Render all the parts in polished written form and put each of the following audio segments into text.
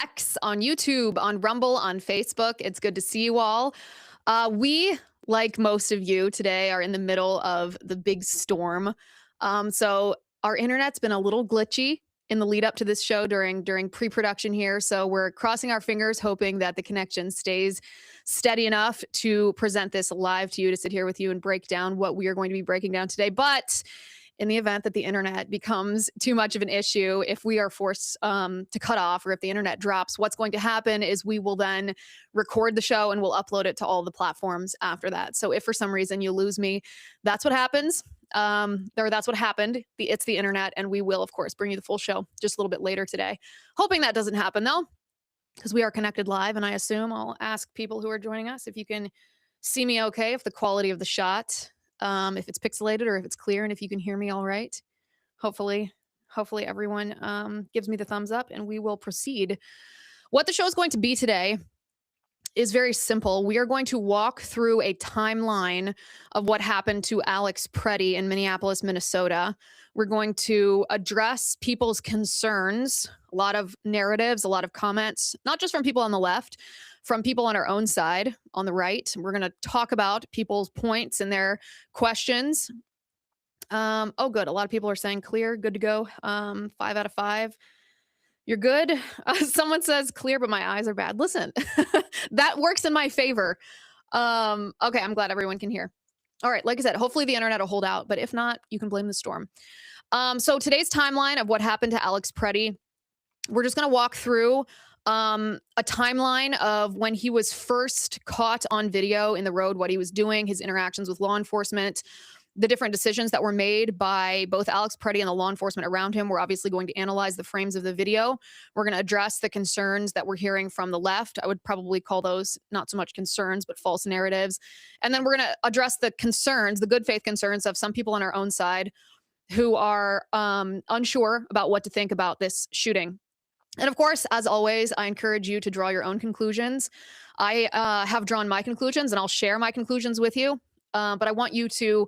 X, on YouTube, on Rumble, on Facebook. It's good to see you all. We, like most of you today, are in the middle of the big storm. So our internet's been a little glitchy in the lead up to this show during pre-production here. So we're crossing our fingers, hoping that the connection stays steady enough to present this live to you, to sit here with you and break down what we are going to be breaking down today. But in the event that the internet becomes too much of an issue, if we are forced to cut off or if the internet drops, what's going to happen is we will then record the show and we'll upload it to all the platforms after that. So if for some reason you lose me, that's what happens. Or that's what happened. It's the internet, and we will, of course, bring you the full show just a little bit later today. Hoping that doesn't happen, though, because we are connected live, and I assume I'll ask people who are joining us if you can see me okay, if the quality of the shot, if it's pixelated or if it's clear, and if you can hear me all right. Hopefully, hopefully everyone gives me the thumbs up, and we will proceed. What the show is going to be today is very simple. We are going to walk through a timeline of what happened to Alex Pretti in Minneapolis, Minnesota. We're going to address people's concerns, a lot of narratives, a lot of comments, not just from people on the left, from people on our own side, on the right. We're going to talk about people's points and their questions. Oh, good. A lot of people are saying clear, good to go. 5 out of 5. You're good. Someone says clear, but my eyes are bad. Listen, that works in my favor. Okay, I'm glad everyone can hear. All right, like I said, hopefully the internet will hold out, but if not, you can blame the storm. So today's timeline of what happened to Alex Pretti, we're just going to walk through a timeline of when he was first caught on video in the road, what he was doing, his interactions with law enforcement, the different decisions that were made by both Alex Pretti and the law enforcement around him. We're obviously going to analyze the frames of the video. We're going to address the concerns that we're hearing from the left. I would probably call those not so much concerns, but false narratives. And then we're going to address the concerns, the good faith concerns of some people on our own side who are unsure about what to think about this shooting. And of course, as always, I encourage you to draw your own conclusions. I have drawn my conclusions, and I'll share my conclusions with you. But I want you to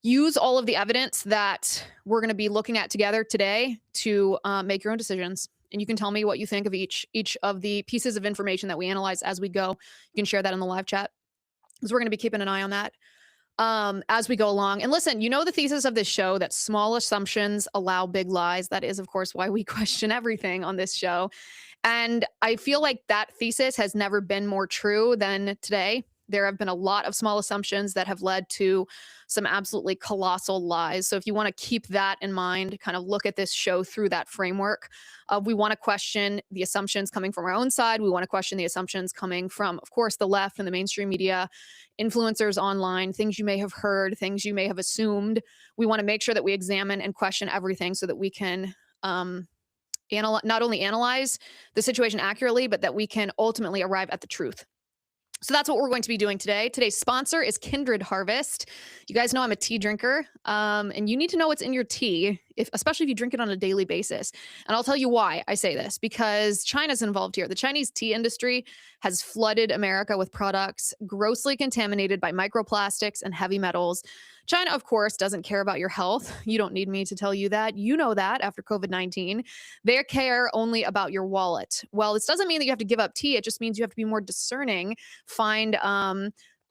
use all of the evidence that we're going to be looking at together today to make your own decisions. And you can tell me what you think of each of the pieces of information that we analyze as we go. You can share that in the live chat, because we're going to be keeping an eye on that as we go along. And listen, you know the thesis of this show, that small assumptions allow big lies. That is, of course, why we question everything on this show. And I feel like that thesis has never been more true than today. There have been a lot of small assumptions that have led to some absolutely colossal lies. So if you want to keep that in mind, kind of look at this show through that framework. We want to question the assumptions coming from our own side. We want to question the assumptions coming from, of course, the left and the mainstream media, influencers online, things you may have heard, things you may have assumed. We want to make sure that we examine and question everything so that we can not only analyze the situation accurately, but that we can ultimately arrive at the truth. So that's what we're going to be doing today. Today's sponsor is Kindred Harvest. You guys know I'm a tea drinker, and you need to know what's in your tea, especially if you drink it on a daily basis. And I'll tell you why I say this, because China's involved here. The Chinese tea industry has flooded America with products grossly contaminated by microplastics and heavy metals. China, of course, doesn't care about your health. You don't need me to tell you that. You know that after COVID-19. They care only about your wallet. Well, this doesn't mean that you have to give up tea. It just means you have to be more discerning. Find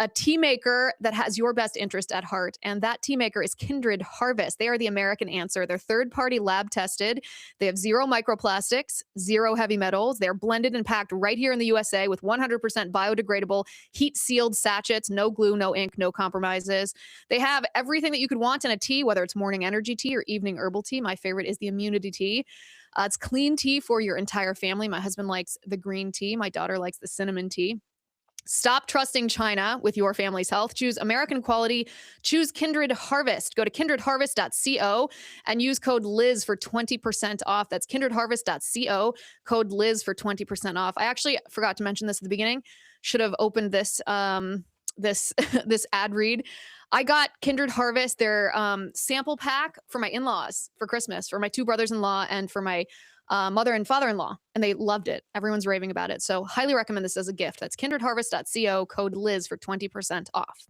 a tea maker that has your best interest at heart. And that tea maker is Kindred Harvest. They are the American answer. They're third-party lab tested. They have zero microplastics, zero heavy metals. They're blended and packed right here in the USA with 100% biodegradable, heat-sealed sachets, no glue, no ink, no compromises. They have everything that you could want in a tea, whether it's morning energy tea or evening herbal tea. My favorite is the immunity tea. It's clean tea for your entire family. My husband likes the green tea. My daughter likes the cinnamon tea. Stop trusting China with your family's health. Choose American quality. Choose Kindred Harvest. Go to kindredharvest.co and use code Liz for 20% off. That's kindredharvest.co, code Liz for 20% off. I actually forgot to mention this at the beginning. Should have opened this this ad read. I got Kindred Harvest, their sample pack for my in-laws for Christmas, for my two brothers-in-law and for my mother and father-in-law, and they loved it. Everyone's raving about it. So highly recommend this as a gift. That's kindredharvest.co, code Liz for 20% off.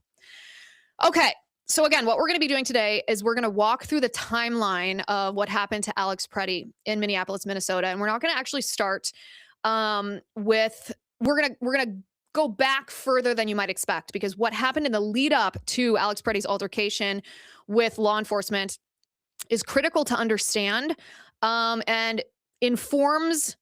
Okay. So again, what we're going to be doing today is we're going to walk through the timeline of what happened to Alex Pretti in Minneapolis, Minnesota. And we're not going to actually start with we're gonna go back further than you might expect, because what happened in the lead up to Alex Pretti's altercation with law enforcement is critical to understand, and informs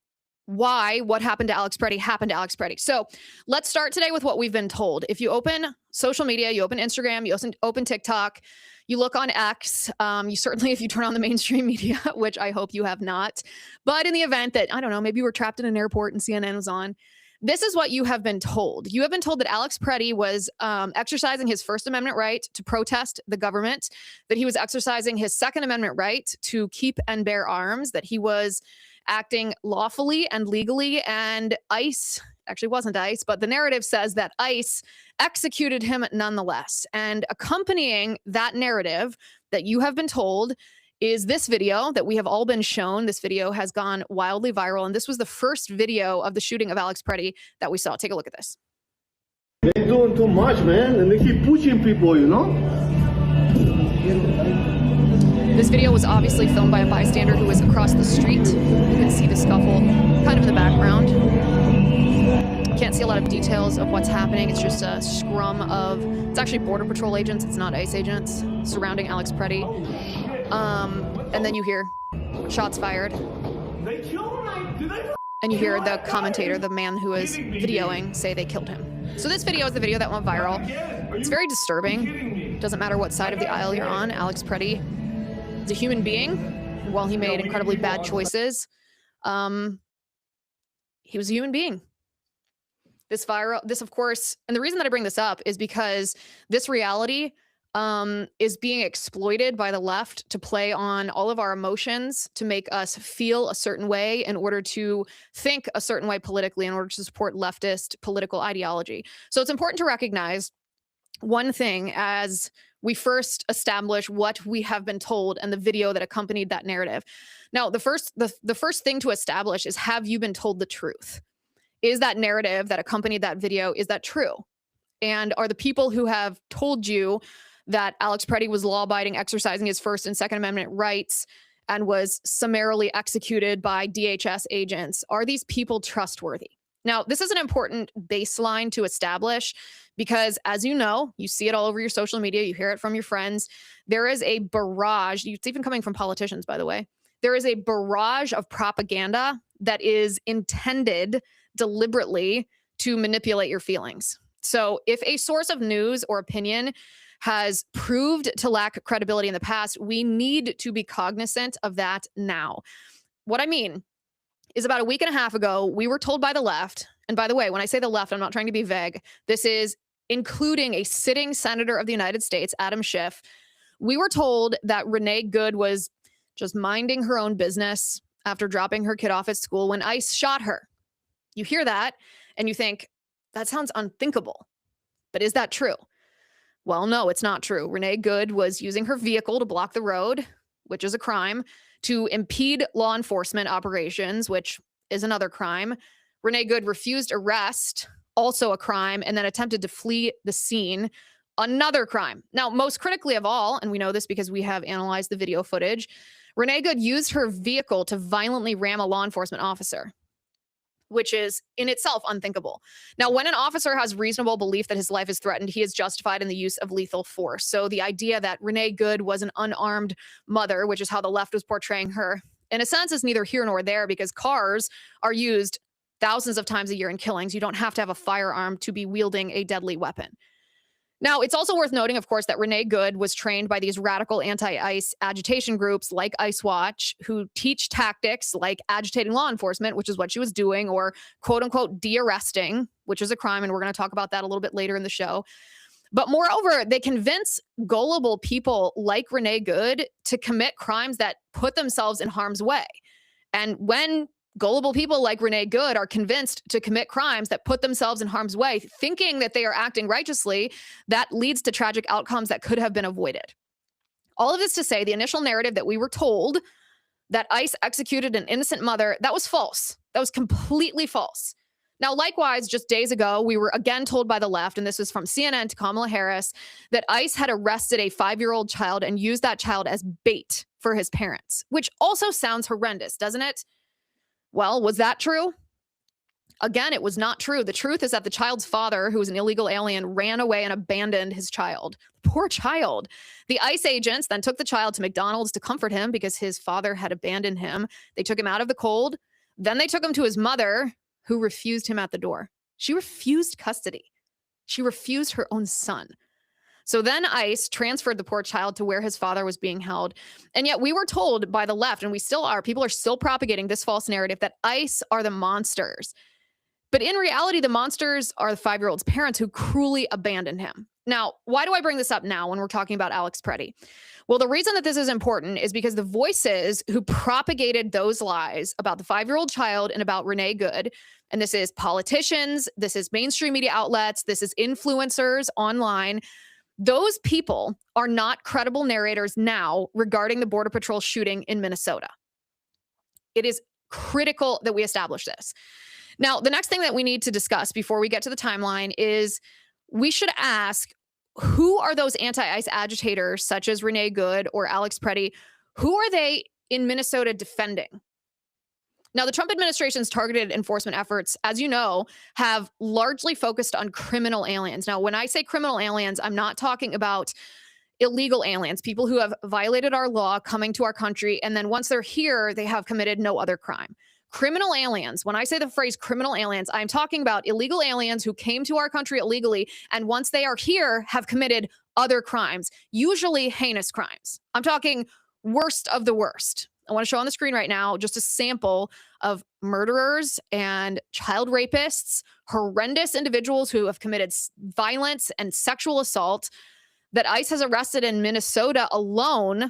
why what happened to Alex Pretti happened to Alex Pretti. So let's start today with what we've been told. If you open social media, you open Instagram, you open TikTok, you look on X, you certainly, if you turn on the mainstream media, which I hope you have not, but in the event that, I don't know, maybe you were trapped in an airport and CNN was on, this is what you have been told. You have been told that Alex Pretti was exercising his First Amendment right to protest the government, that he was exercising his Second Amendment right to keep and bear arms, that he was acting lawfully and legally, and ICE, actually wasn't ICE, but the narrative says that ICE executed him nonetheless. And accompanying that narrative that you have been told is this video that we have all been shown. This video has gone wildly viral, and this was the first video of the shooting of Alex Pretti that we saw. Take a look at this. They're doing too much, man, and they keep pushing people, you know? This video was obviously filmed by a bystander who was across the street. You can see the scuffle kind of in the background. Can't see a lot of details of what's happening. It's just a scrum of, it's actually Border Patrol agents, it's not ICE agents, surrounding Alex Pretti. And then you hear shots fired. And you hear the commentator, the man who is videoing, say they killed him. So this video is the video that went viral. It's very disturbing. Doesn't matter what side of the aisle you're on. Alex Pretti is a human being. And while he made incredibly bad choices, he was a human being. This, of course, and the reason that I bring this up is because this reality is being exploited by the left to play on all of our emotions, to make us feel a certain way in order to think a certain way politically, in order to support leftist political ideology. So it's important to recognize one thing as we first establish what we have been told and the video that accompanied that narrative. Now, the first thing to establish is, have you been told the truth? Is that narrative that accompanied that video, is that true? And are the people who have told you that Alex Pretti was law-abiding, exercising his First and Second Amendment rights, and was summarily executed by DHS agents, are these people trustworthy? Now, this is an important baseline to establish because, as you know, you see it all over your social media, you hear it from your friends, there is a barrage, it's even coming from politicians, by the way, there is a barrage of propaganda that is intended deliberately to manipulate your feelings. So if a source of news or opinion has proved to lack credibility in the past, we need to be cognizant of that now. What I mean is, about a week and a half ago, we were told by the left, and by the way, when I say the left, I'm not trying to be vague. This is including a sitting senator of the United States, Adam Schiff. We were told that Renee Good was just minding her own business after dropping her kid off at school when ICE shot her. You hear that and you think, that sounds unthinkable. But is that true? Well, no, it's not true. Renee Good was using her vehicle to block the road, which is a crime, to impede law enforcement operations, which is another crime. Renee Good refused arrest, also a crime, and then attempted to flee the scene, another crime. Now, most critically of all, and we know this because we have analyzed the video footage, Renee Good used her vehicle to violently ram a law enforcement officer, which is in itself unthinkable. Now, when an officer has reasonable belief that his life is threatened, he is justified in the use of lethal force. So the idea that Renee Good was an unarmed mother, which is how the left was portraying her, in a sense is neither here nor there, because cars are used thousands of times a year in killings. You don't have to have a firearm to be wielding a deadly weapon. Now, it's also worth noting, of course, that Renee Good was trained by these radical anti-ICE agitation groups like ICE Watch, who teach tactics like agitating law enforcement, which is what she was doing, or quote unquote de-arresting, which is a crime. And we're going to talk about that a little bit later in the show. But moreover, they convince gullible people like Renee Good to commit crimes that put themselves in harm's way. And when gullible people like Renee Good are convinced to commit crimes that put themselves in harm's way, thinking that they are acting righteously, that leads to tragic outcomes that could have been avoided. All of this to say, the initial narrative that we were told that ICE executed an innocent mother, that was false. That was completely false. Now, likewise, just days ago, we were again told by the left, and this is from CNN to Kamala Harris, that ICE had arrested a 5-year-old child and used that child as bait for his parents, which also sounds horrendous, doesn't it? Well, was that true? Again, it was not true. The truth is that the child's father, who was an illegal alien, ran away and abandoned his child. Poor child. The ICE agents then took the child to McDonald's to comfort him because his father had abandoned him. They took him out of the cold. Then they took him to his mother, who refused him at the door. She refused custody. She refused her own son. So then ICE transferred the poor child to where his father was being held. And yet we were told by the left, and we still are, people are still propagating this false narrative that ICE are the monsters. But in reality, the monsters are the 5-year-old's parents who cruelly abandoned him. Now, why do I bring this up now when we're talking about Alex Pretti? Well, the reason that this is important is because the voices who propagated those lies about the 5-year-old child and about Renee Good, and this is politicians, this is mainstream media outlets, this is influencers online, those people are not credible narrators now regarding the Border Patrol shooting in Minnesota. It is critical that we establish this. Now, the next thing that we need to discuss before we get to the timeline is we should ask, who are those anti-ICE agitators such as Renee Good or Alex Pretti? Who are they in Minnesota defending? Now, the Trump administration's targeted enforcement efforts, as you know, have largely focused on criminal aliens. Now, when I say criminal aliens, I'm not talking about illegal aliens, people who have violated our law coming to our country, and then once they're here, they have committed no other crime. Criminal aliens, when I say the phrase criminal aliens, I'm talking about illegal aliens who came to our country illegally, and once they are here, have committed other crimes, usually heinous crimes. I'm talking worst of the worst. I want to show on the screen right now just a sample of murderers and child rapists, horrendous individuals who have committed violence and sexual assault that ICE has arrested in Minnesota alone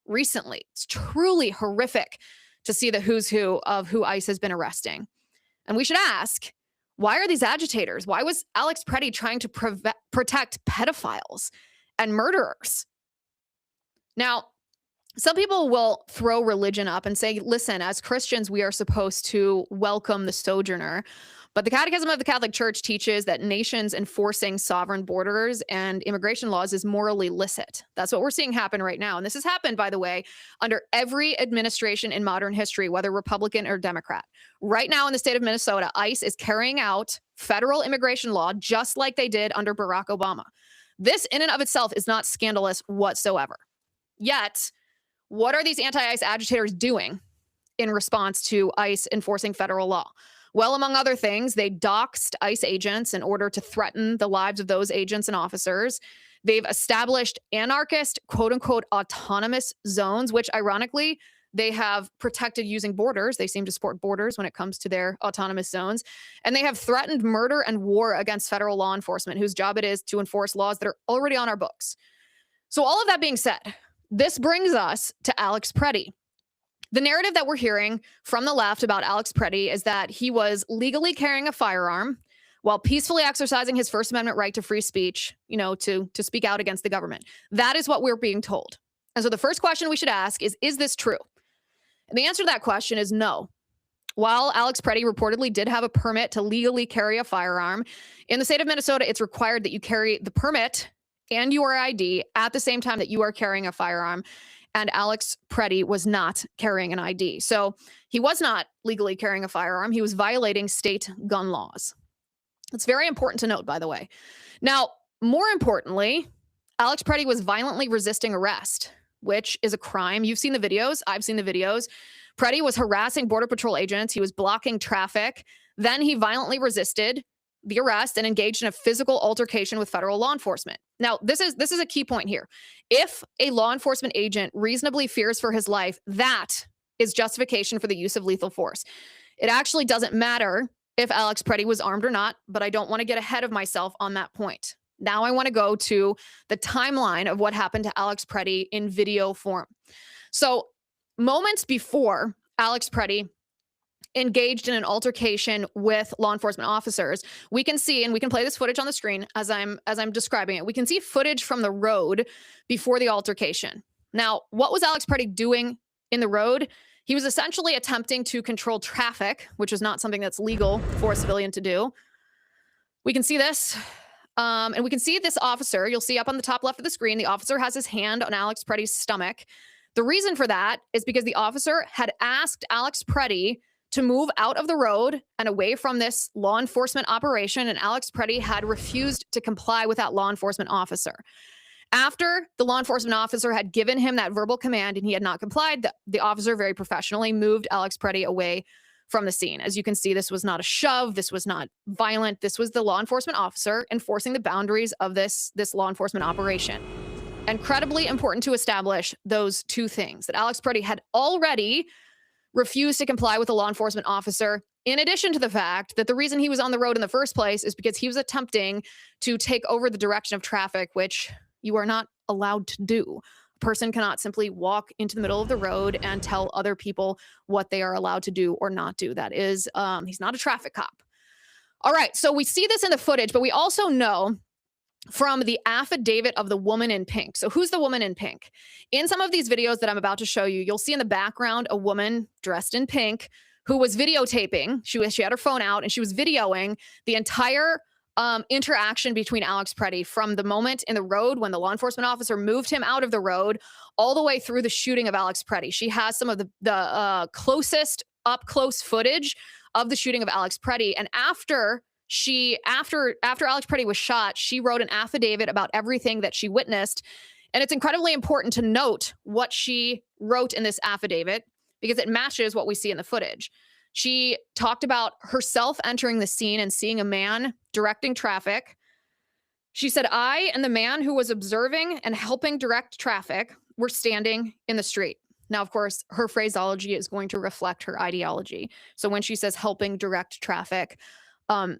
recently. It's truly horrific to see the who's who of who ICE has been arresting. And we should ask, why are these agitators? Why was Alex Pretti trying to protect pedophiles and murderers? Now, some people will throw religion up and say, listen, as Christians, we are supposed to welcome the sojourner. But the Catechism of the Catholic Church teaches that nations enforcing sovereign borders and immigration laws is morally licit. That's what we're seeing happen right now. And this has happened, by the way, under every administration in modern history, whether Republican or Democrat. Right now in the state of Minnesota, ICE is carrying out federal immigration law just like they did under Barack Obama. This in and of itself is not scandalous whatsoever. Yet, what are these anti-ICE agitators doing in response to ICE enforcing federal law? Well, among other things, they doxed ICE agents in order to threaten the lives of those agents and officers. They've established anarchist, quote unquote, autonomous zones, which ironically, they have protected using borders. They seem to support borders when it comes to their autonomous zones. And they have threatened murder and war against federal law enforcement, whose job it is to enforce laws that are already on our books. So all of that being said, this brings us to Alex Pretti. The narrative that we're hearing from the left about Alex Pretti is that he was legally carrying a firearm while peacefully exercising his First Amendment right to free speech, to speak out against the government. That is what we're being told. And so the first question we should ask is this true? And the answer to that question is no. While Alex Pretti reportedly did have a permit to legally carry a firearm, in the state of Minnesota, it's required that you carry the permit and your ID at the same time that you are carrying a firearm. And Alex Pretti was not carrying an ID. So he was not legally carrying a firearm. He was violating state gun laws. It's very important to note, by the way. Now, more importantly, Alex Pretti was violently resisting arrest, which is a crime. You've seen the videos. I've seen the videos. Pretti was harassing Border Patrol agents. He was blocking traffic. Then he violently resisted the arrest and engaged in a physical altercation with federal law enforcement. Now, this is a key point here. If a law enforcement agent reasonably fears for his life, that is justification for the use of lethal force. It actually doesn't matter if Alex Pretti was armed or not, but I don't want to get ahead of myself on that point. Now I want to go to the timeline of what happened to Alex Pretti in video form. So moments before Alex Pretti engaged in an altercation with law enforcement officers, we can see, and we can play this footage on the screen as I'm describing it. We can see footage from the road before the altercation. Now, what was Alex Pretti doing in the road? He was essentially attempting to control traffic, which is not something that's legal for a civilian to do. We can see this. And we can see this officer. You'll see up on the top left of the screen, the officer has his hand on Alex Pretti's stomach. The reason for that is because the officer had asked Alex Pretti to move out of the road and away from this law enforcement operation, and Alex Pretti had refused to comply with that law enforcement officer. After the law enforcement officer had given him that verbal command and he had not complied, the officer very professionally moved Alex Pretti away from the scene. As you can see, this was not a shove. This was not violent. This was the law enforcement officer enforcing the boundaries of this law enforcement operation. Incredibly important to establish those two things, that Alex Pretti had already refused to comply with the law enforcement officer, in addition to the fact that the reason he was on the road in the first place is because he was attempting to take over the direction of traffic, which you are not allowed to do. A person cannot simply walk into the middle of the road and tell other people what they are allowed to do or not do. That is, he's not a traffic cop. All right, so we see this in the footage, but we also know from the affidavit of the woman in pink. So who's the woman in pink? In some of these videos that I'm about to show you, you'll see in the background a woman dressed in pink who was videotaping. She had her phone out and she was videoing the entire interaction between Alex Pretti from the moment in the road when the law enforcement officer moved him out of the road all the way through the shooting of Alex Pretti. She has some of the closest up close footage of the shooting of Alex Pretti. And after Alex Pretti was shot, she wrote an affidavit about everything that she witnessed. And it's incredibly important to note what she wrote in this affidavit because it matches what we see in the footage. She talked about herself entering the scene and seeing a man directing traffic. She said, I and the man who was observing and helping direct traffic were standing in the street. Now, of course, her phraseology is going to reflect her ideology. So when she says helping direct traffic,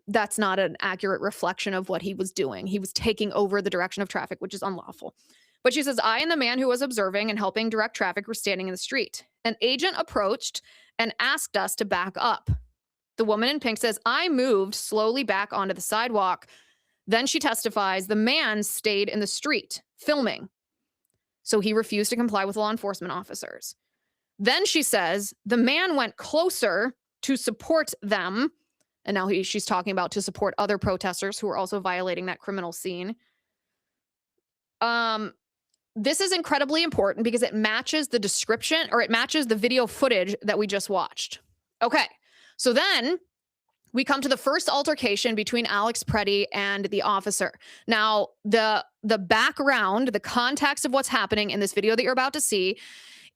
that's not an accurate reflection of what he was doing. He was taking over the direction of traffic, which is unlawful. But she says, I and the man who was observing and helping direct traffic were standing in the street. An agent approached and asked us to back up. The woman in pink says, I moved slowly back onto the sidewalk. Then she testifies, the man stayed in the street filming. So he refused to comply with law enforcement officers. Then she says, the man went closer to support them. And now she's talking about to support other protesters who are also violating that criminal scene. This is incredibly important because it matches the description, or it matches the video footage that we just watched. Okay, so then we come to the first altercation between Alex Pretti and the officer. Now, the background, the context of what's happening in this video that you're about to see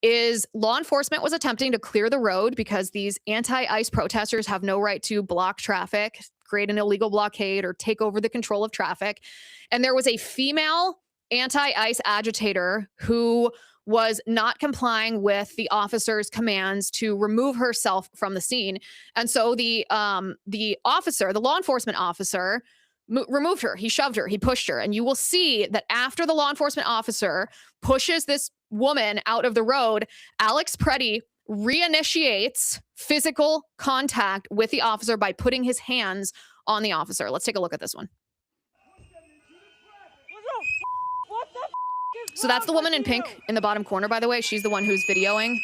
is law enforcement was attempting to clear the road because these anti-ICE protesters have no right to block traffic, create an illegal blockade, or take over the control of traffic. And there was a female anti-ICE agitator who was not complying with the officer's commands to remove herself from the scene. And so the officer, the law enforcement officer, removed her. He shoved her. He pushed her. And you will see that after the law enforcement officer pushes this woman out of the road, Alex Pretti reinitiates physical contact with the officer by putting his hands on the officer. Let's take a look at this one. So that's the woman in pink in the bottom corner, by the way. She's the one who's videoing.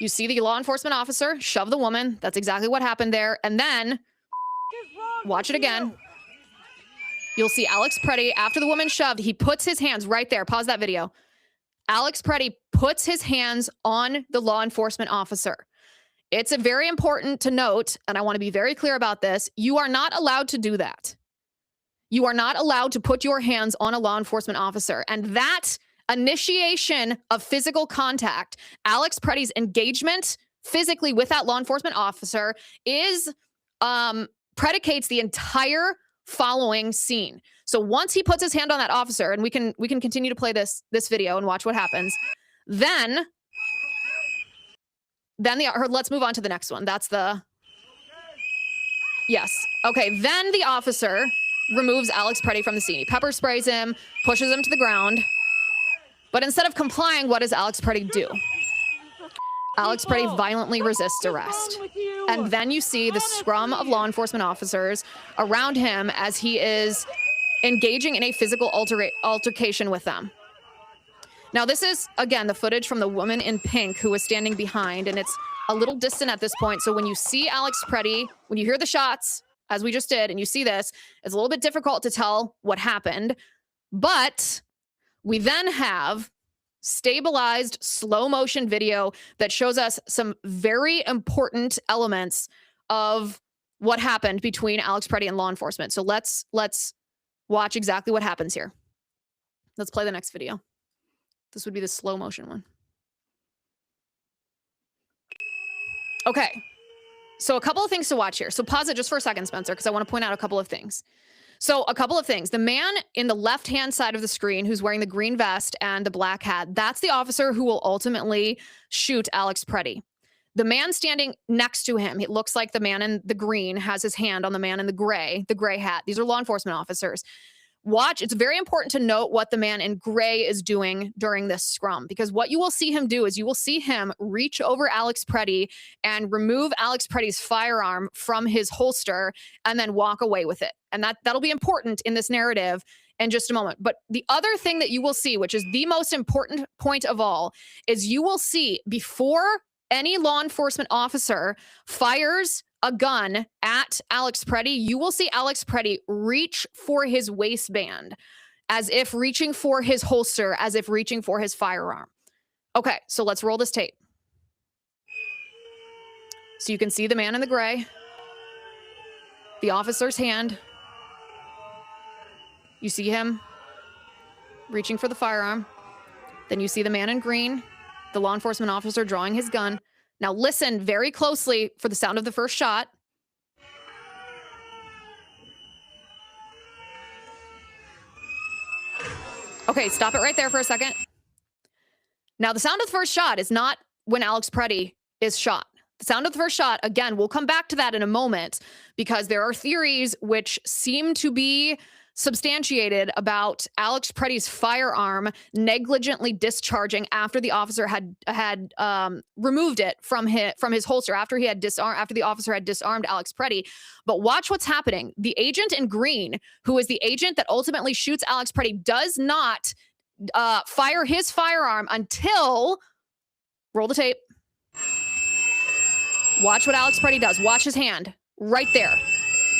You see the law enforcement officer shove the woman. That's exactly what happened there. And then, watch it again. You'll see Alex Pretti, after the woman shoved, he puts his hands right there. Pause that video. Alex Pretti puts his hands on the law enforcement officer. It's very important to note, and I want to be very clear about this, you are not allowed to do that. You are not allowed to put your hands on a law enforcement officer. And that initiation of physical contact, Alex Pretti's engagement physically with that law enforcement officer is predicates the entire following scene. So once he puts his hand on that officer, and we can continue to play this video and watch what happens, then let's move on to the next one. That's the yes. Okay, then the officer removes Alex Pretti from the scene. He pepper sprays him, pushes him to the ground. But instead of complying, what does Alex Pretti do? Alex Pretti violently resists arrest. And then you see the scrum of law enforcement officers around him as he is engaging in a physical altercation with them. Now, this is, again, the footage from the woman in pink who was standing behind, and it's a little distant at this point. So when you see Alex Pretti, when you hear the shots, as we just did, and you see this, it's a little bit difficult to tell what happened. But we then have stabilized slow motion video that shows us some very important elements of what happened between Alex Pretti and law enforcement. So let's watch exactly what happens here. Let's play the next video. This would be the slow motion one. Okay. So a couple of things to watch here. So pause it just for a second, Spencer, because I want to point out a couple of things. So a couple of things. The man in the left-hand side of the screen who's wearing the green vest and the black hat, that's the officer who will ultimately shoot Alex Pretti. The man standing next to him, it looks like the man in the green has his hand on the man in the gray hat. These are law enforcement officers. Watch, it's very important to note what the man in gray is doing during this scrum, because what you will see him do is you will see him reach over Alex Pretti and remove Alex Pretti's firearm from his holster and then walk away with it. And that'll be important in this narrative in just a moment. But the other thing that you will see, which is the most important point of all, is you will see before any law enforcement officer fires a gun at Alex Pretti, you will see Alex Pretti reach for his waistband as if reaching for his holster, as if reaching for his firearm. Okay, so let's roll this tape. So you can see the man in the gray, the officer's hand. You see him reaching for the firearm. Then you see the man in green, the law enforcement officer drawing his gun. Now listen very closely for the sound of the first shot. Okay, stop it right there for a second. Now the sound of the first shot is not when Alex Pretti is shot. The sound of the first shot, again, we'll come back to that in a moment because there are theories which seem to be substantiated about Alex Pretti's firearm negligently discharging after the officer had removed it from his holster after the officer had disarmed Alex Pretti. But watch what's happening. The agent in green, who is the agent that ultimately shoots Alex Pretti, does not fire his firearm until, roll the tape. Watch what Alex Pretti does. Watch his hand right there.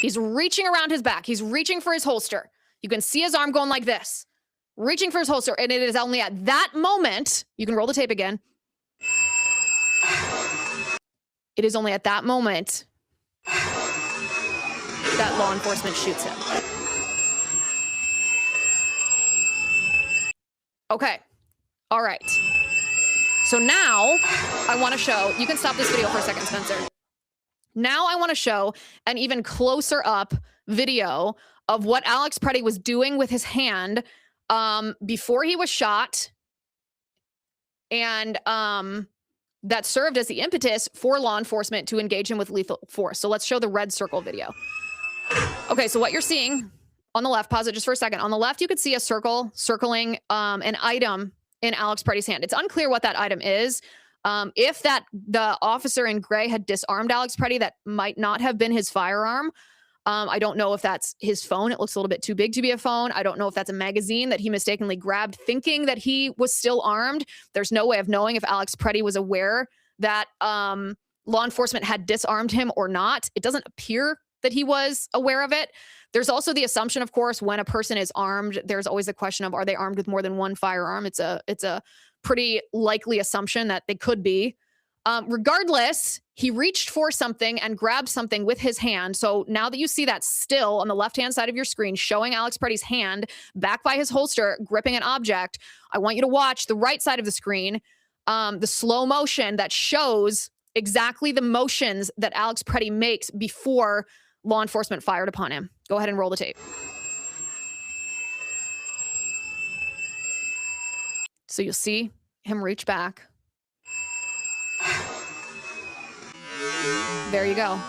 He's reaching around his back. He's reaching for his holster. You can see his arm going like this, reaching for his holster. And it is only at that moment, you can roll the tape again. It is only at that moment that law enforcement shoots him. Okay. All right. So now I want to show, you can stop this video for a second, Spencer. Now I want to show an even closer up video of what Alex Pretti was doing with his hand before he was shot, and that served as the impetus for law enforcement to engage him with lethal force. So let's show the red circle video. Okay, so what you're seeing on the left, pause it just for a second. On the left, you could see a circle circling an item in Alex Pretti's hand. It's unclear what that item is. If the officer in gray had disarmed Alex Pretti, that might not have been his firearm. I don't know if that's his phone. It looks a little bit too big to be a phone. I don't know if that's a magazine that he mistakenly grabbed thinking that he was still armed. There's no way of knowing if Alex Pretti was aware that law enforcement had disarmed him or not. It doesn't appear that he was aware of it. There's also the assumption, of course, when a person is armed, there's always the question of, are they armed with more than one firearm? It's a pretty likely assumption that they could be. Regardless, he reached for something and grabbed something with his hand. So now that you see that still on the left-hand side of your screen showing Alex Pretti's hand back by his holster gripping an object, I want you to watch the right side of the screen, the slow motion that shows exactly the motions that Alex Pretti makes before law enforcement fired upon him. Go ahead and roll the tape. So you'll see him reach back. There you go.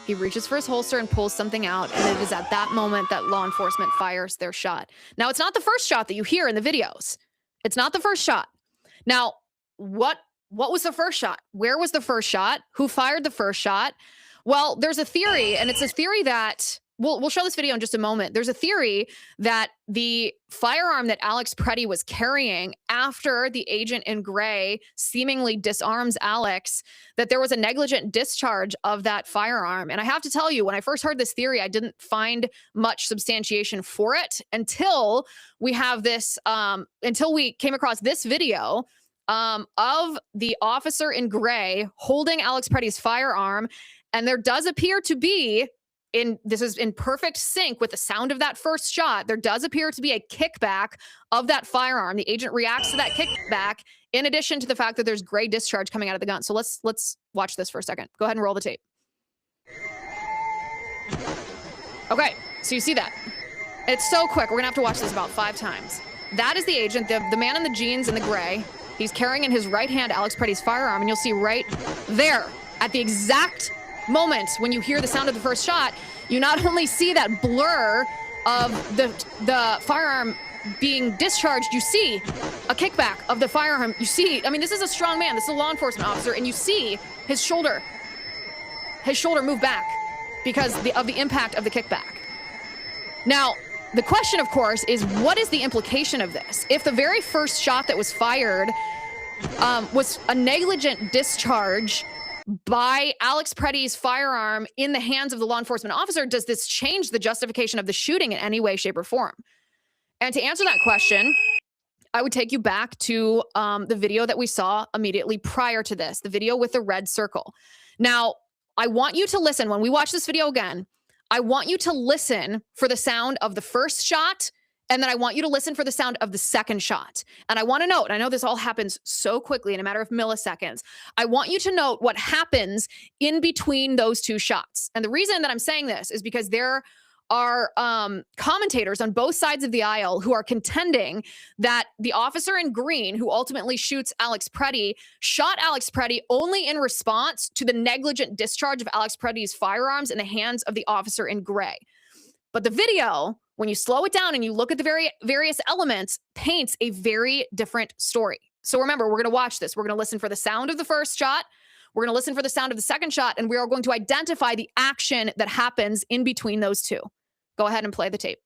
He reaches for his holster and pulls something out, and it is at that moment that law enforcement fires their shot. Now, it's not the first shot that you hear in the videos. It's not the first shot. Now, what was the first shot? Where was the first shot? Who fired the first shot? Well, there's a theory, and it's a theory that we'll show this video in just a moment. There's a theory that the firearm that Alex Pretti was carrying after the agent in gray seemingly disarms Alex, that there was a negligent discharge of that firearm. And I have to tell you, when I first heard this theory, I didn't find much substantiation for it until we have this, until we came across this video of the officer in gray holding Alex Pretti's firearm. And there does appear to be, this is in perfect sync with the sound of that first shot, there does appear to be a kickback of that firearm. The agent reacts to that kickback, in addition to the fact that there's gray discharge coming out of the gun. So let's watch this for a second. Go ahead and roll the tape. Okay, so you see that. It's so quick. We're gonna have to watch this about 5 times. That is the agent, the man in the jeans and the gray. He's carrying in his right hand Alex Pretti's firearm, and you'll see right there at the exact moment when you hear the sound of the first shot, you not only see that blur of the firearm being discharged, you see a kickback of the firearm. You see, I mean, this is a strong man, this is a law enforcement officer, and you see his shoulder move back because of the impact of the kickback. Now, the question, of course, is what is the implication of this? If the very first shot that was fired was a negligent discharge by Alex Pretti's firearm in the hands of the law enforcement officer, does this change the justification of the shooting in any way, shape, or form? And to answer that question, I would take you back to the video that we saw immediately prior to this, the video with the red circle. Now, I want you to listen. When we watch this video again, I want you to listen for the sound of the first shot, and then I want you to listen for the sound of the second shot. And I want to note, and I know this all happens so quickly in a matter of milliseconds, I want you to note what happens in between those two shots. And the reason that I'm saying this is because there are commentators on both sides of the aisle who are contending that the officer in green, who ultimately shoots Alex Pretti, shot Alex Pretti only in response to the negligent discharge of Alex Pretti's firearms in the hands of the officer in gray. But the video, when you slow it down and you look at the various elements, paints a very different story. So remember, we're going to watch this. We're going to listen for the sound of the first shot. We're going to listen for the sound of the second shot, and we are going to identify the action that happens in between those two. Go ahead and play the tape.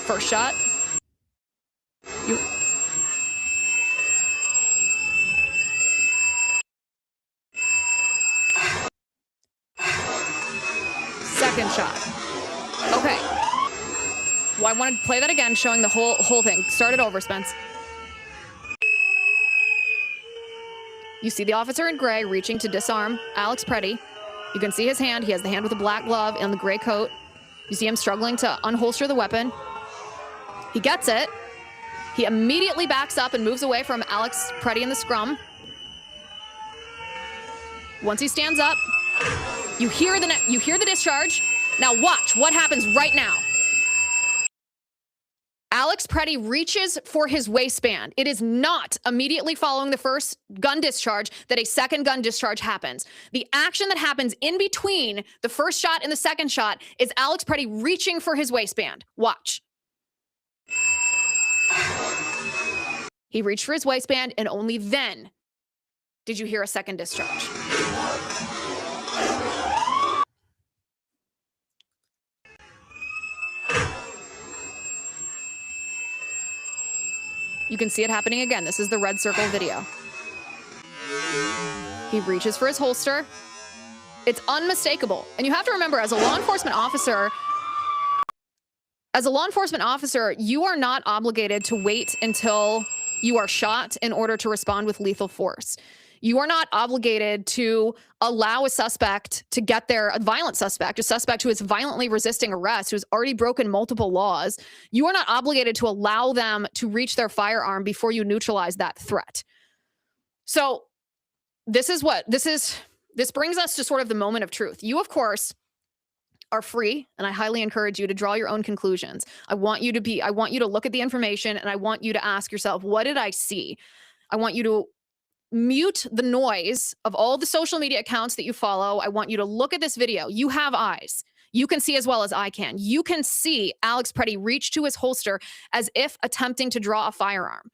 First shot. Second shot. Okay. Well, I want to play that again, showing the whole thing. Start it over, Spence. You see the officer in gray reaching to disarm Alex Pretti. You can see his hand. He has the hand with the black glove and the gray coat. You see him struggling to unholster the weapon. He gets it. He immediately backs up and moves away from Alex Pretti in the scrum. Once he stands up, you hear the discharge. Now watch what happens right now. Alex Pretti reaches for his waistband. It is not immediately following the first gun discharge that a second gun discharge happens. The action that happens in between the first shot and the second shot is Alex Pretti reaching for his waistband. Watch. He reached for his waistband, and only then did you hear a second discharge. You can see it happening again. This is the red circle video. He reaches for his holster. It's unmistakable. And you have to remember, as a law enforcement officer, you are not obligated to wait until you are shot in order to respond with lethal force. You are not obligated to allow a suspect to get there, a violent suspect, a suspect who is violently resisting arrest, who has already broken multiple laws. You are not obligated to allow them to reach their firearm before you neutralize that threat. So this brings us to sort of the moment of truth. You, of course, are free, and I highly encourage you to draw your own conclusions. I want you to look at the information, and I want you to ask yourself, what did I see? I want you to mute the noise of all the social media accounts that you follow. I want you to look at this video. You have eyes. You can see as well as I can. You can see Alex Pretti reach to his holster as if attempting to draw a firearm.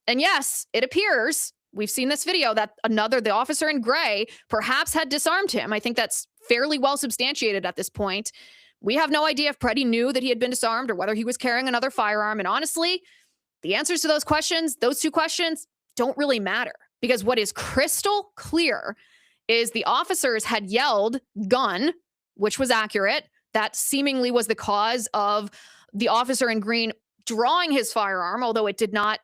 And yes, it appears, we've seen this video, that the officer in gray, perhaps had disarmed him. I think that's fairly well substantiated at this point. We have no idea if Pretti knew that he had been disarmed or whether he was carrying another firearm. And honestly, the answers to those two questions, don't really matter, because what is crystal clear is the officers had yelled gun, which was accurate. That seemingly was the cause of the officer in green drawing his firearm, although it did not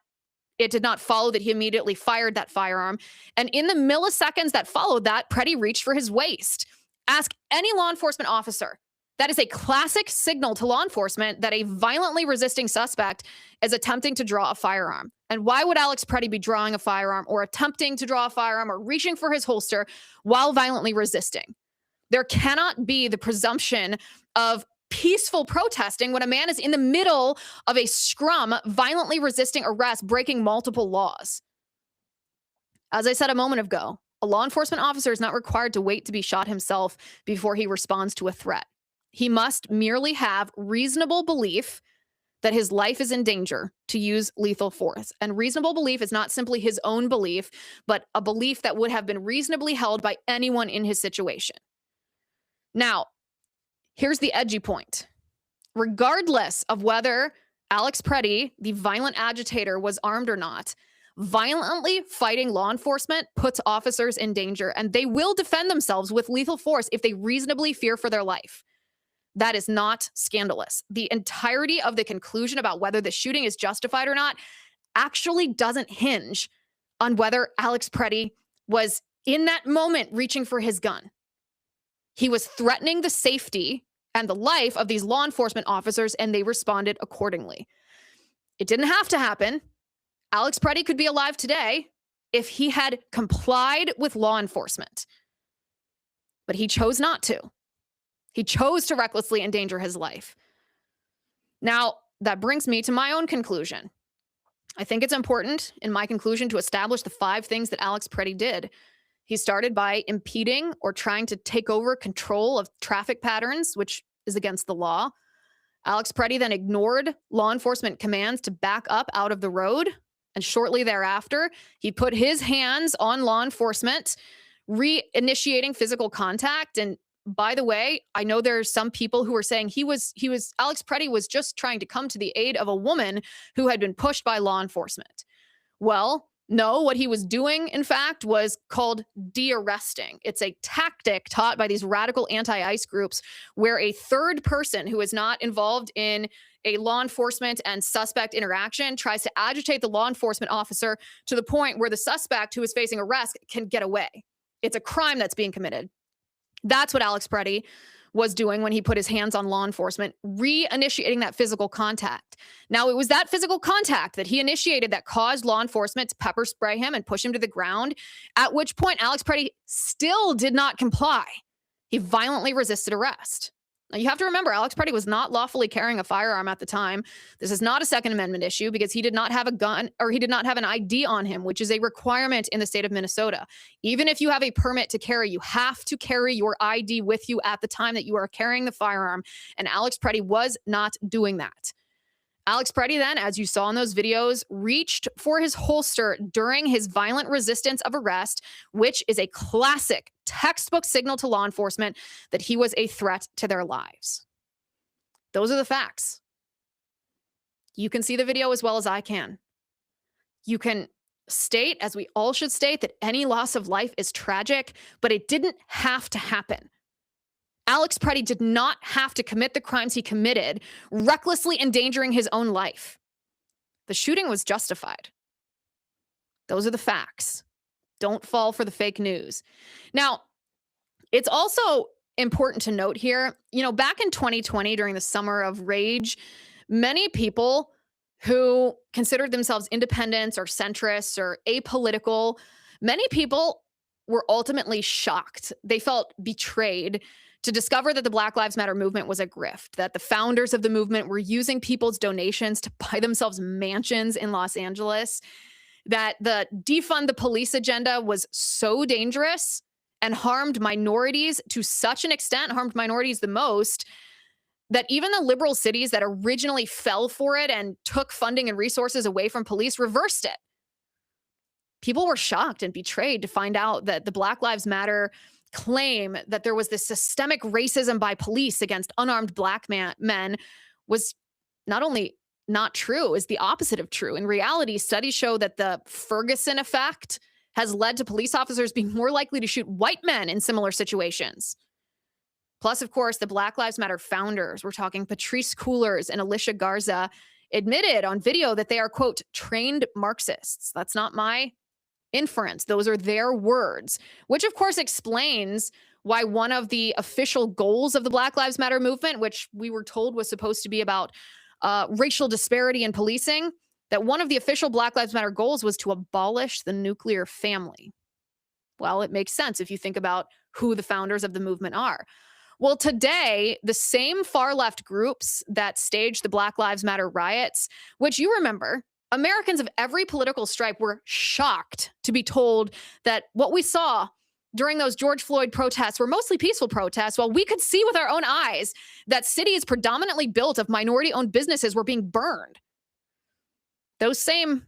follow that he immediately fired that firearm. And in the milliseconds that followed that, Pretti reached for his waist. Ask any law enforcement officer. That is a classic signal to law enforcement that a violently resisting suspect is attempting to draw a firearm. And why would Alex Pretti be drawing a firearm or attempting to draw a firearm or reaching for his holster while violently resisting? There cannot be the presumption of peaceful protesting when a man is in the middle of a scrum, violently resisting arrest, breaking multiple laws. As I said a moment ago, a law enforcement officer is not required to wait to be shot himself before he responds to a threat. He must merely have reasonable belief that his life is in danger to use lethal force. And reasonable belief is not simply his own belief, but a belief that would have been reasonably held by anyone in his situation. Now, here's the edgy point. Regardless of whether Alex Pretti, the violent agitator, was armed or not, violently fighting law enforcement puts officers in danger, and they will defend themselves with lethal force if they reasonably fear for their life. That is not scandalous. The entirety of the conclusion about whether the shooting is justified or not actually doesn't hinge on whether Alex Pretti was in that moment reaching for his gun. He was threatening the safety and the life of these law enforcement officers, and they responded accordingly. It didn't have to happen. Alex Pretti could be alive today if he had complied with law enforcement. But he chose not to. He chose to recklessly endanger his life. Now, that brings me to my own conclusion. I think it's important in my conclusion to establish the 5 things that Alex Pretti did. He started by impeding or trying to take over control of traffic patterns, which is against the law. Alex Pretti then ignored law enforcement commands to back up out of the road. And shortly thereafter, he put his hands on law enforcement, reinitiating physical contact. And by the way, I know there's some people who are saying Alex Pretti was just trying to come to the aid of a woman who had been pushed by law enforcement. Well, no, what he was doing, in fact, was called de-arresting. It's a tactic taught by these radical anti-ICE groups where a third person who is not involved in a law enforcement and suspect interaction tries to agitate the law enforcement officer to the point where the suspect who is facing arrest can get away. It's a crime that's being committed. That's what Alex Pretti was doing when he put his hands on law enforcement, reinitiating that physical contact. Now, it was that physical contact that he initiated that caused law enforcement to pepper spray him and push him to the ground, at which point Alex Pretti still did not comply. He violently resisted arrest. Now, you have to remember, Alex Pretti was not lawfully carrying a firearm at the time. This is not a Second Amendment issue because he did not have a gun or he did not have an ID on him, which is a requirement in the state of Minnesota. Even if you have a permit to carry, you have to carry your ID with you at the time that you are carrying the firearm. And Alex Pretti was not doing that. Alex Pretti then, as you saw in those videos, reached for his holster during his violent resistance of arrest, which is a classic textbook signal to law enforcement that he was a threat to their lives. Those are the facts. You can see the video as well as I can. You can state, as we all should state, that any loss of life is tragic, but it didn't have to happen. Alex Pretti did not have to commit the crimes he committed, recklessly endangering his own life. The shooting was justified. Those are the facts. Don't fall for the fake news. Now, it's also important to note here, back in 2020, during the summer of rage, many people who considered themselves independents or centrists or apolitical, many people were ultimately shocked. They felt betrayed to discover that the Black Lives Matter movement was a grift, that the founders of the movement were using people's donations to buy themselves mansions in Los Angeles. that the defund the police agenda was so dangerous and harmed minorities to such an extent, harmed minorities the most, that even the liberal cities that originally fell for it and took funding and resources away from police reversed it. People were shocked and betrayed to find out that the Black Lives Matter claim that there was this systemic racism by police against unarmed black men was not only not true, is the opposite of true. In reality, studies show that the Ferguson effect has led to police officers being more likely to shoot white men in similar situations. Plus, of course, the Black Lives Matter founders, we're talking Patrisse Cullors and Alicia Garza, admitted on video that they are, quote, trained Marxists. That's not my inference. Those are their words, which of course explains why one of the official goals of the Black Lives Matter movement, which we were told was supposed to be about racial disparity in policing, that one of the official Black Lives Matter goals was to abolish the nuclear family. Well, it makes sense if you think about who the founders of the movement are. Well, today, the same far left groups that staged the Black Lives Matter riots, which you remember, Americans of every political stripe were shocked to be told that what we saw during those George Floyd protests were mostly peaceful protests, while we could see with our own eyes that cities predominantly built of minority-owned businesses were being burned. Those same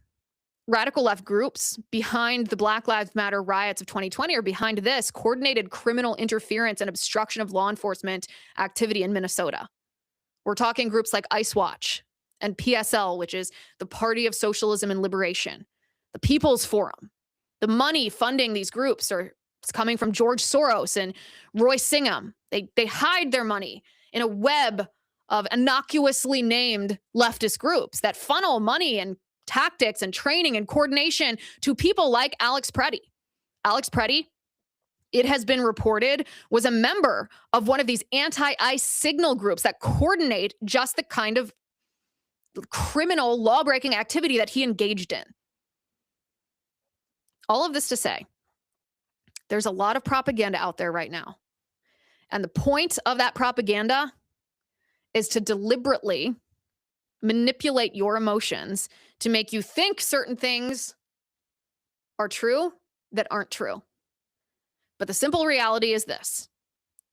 radical left groups behind the Black Lives Matter riots of 2020 are behind this coordinated criminal interference and obstruction of law enforcement activity in Minnesota. We're talking groups like ICE Watch and PSL, which is the Party of Socialism and Liberation, the People's Forum. The money funding these groups it's coming from George Soros and Roy Singham. They hide their money in a web of innocuously named leftist groups that funnel money and tactics and training and coordination to people like Alex Pretti. Alex Pretti, it has been reported, was a member of one of these anti-ICE signal groups that coordinate just the kind of criminal law-breaking activity that he engaged in. All of this to say, there's a lot of propaganda out there right now. And the point of that propaganda is to deliberately manipulate your emotions to make you think certain things are true that aren't true. But the simple reality is this.